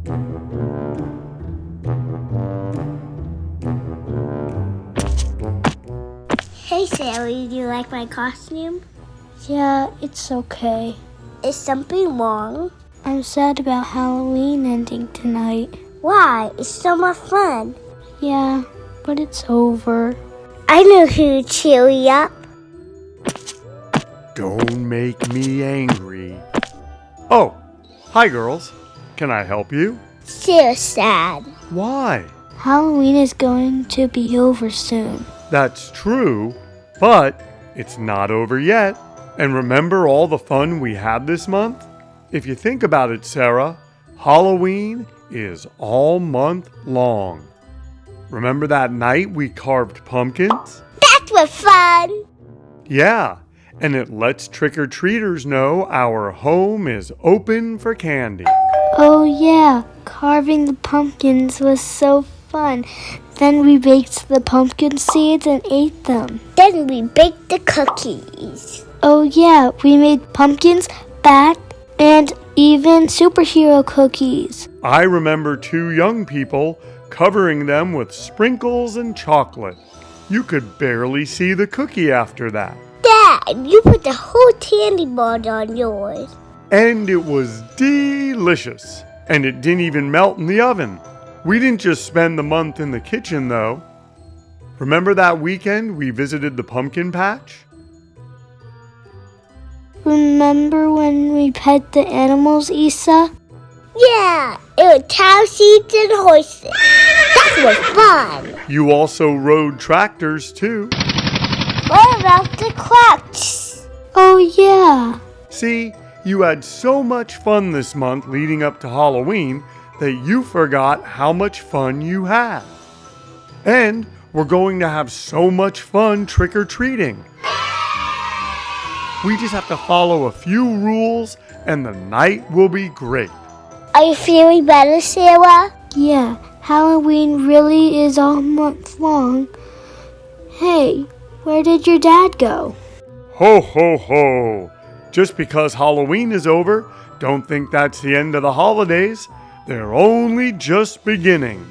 Hey Sally, do you like my costume? Yeah, it's okay. Is something wrong? I'm sad about Halloween ending tonight. Why? It's so much fun. Yeah, but it's over. I know who to cheer you up. Don't make me angry. Oh, hi girls. Can I help you? So sad. Why? Halloween is going to be over soon. That's true, but it's not over yet. And remember all the fun we had this month? If you think about it, Sarah, Halloween is all month long. Remember that night we carved pumpkins? That was fun. Yeah, and it lets trick-or-treaters know our home is open for candy. Oh yeah, carving the pumpkins was so fun. Then we baked the pumpkin seeds and ate them. Then we baked the cookies. Oh yeah, we made pumpkins, bat, and even superhero cookies. I remember 2 young people covering them with sprinkles and chocolate. You could barely see the cookie after that. Dad, you put the whole candy bar on yours. And it was delicious. And it didn't even melt in the oven. We didn't just spend the month in the kitchen, though. Remember that weekend we visited the pumpkin patch? Remember when we pet the animals, Isa? Yeah, it was cow seeds and horses. That was fun. You also rode tractors, too. What about the clocks? Oh yeah. See, you had so much fun this month leading up to Halloween that you forgot how much fun you had. And we're going to have so much fun trick-or-treating. We just have to follow a few rules and the night will be great. Are you feeling better, Sarah? Yeah, Halloween really is all month long. Hey, where did your dad go? Ho, ho, ho! Just because Halloween is over, don't think that's the end of the holidays. They're only just beginning.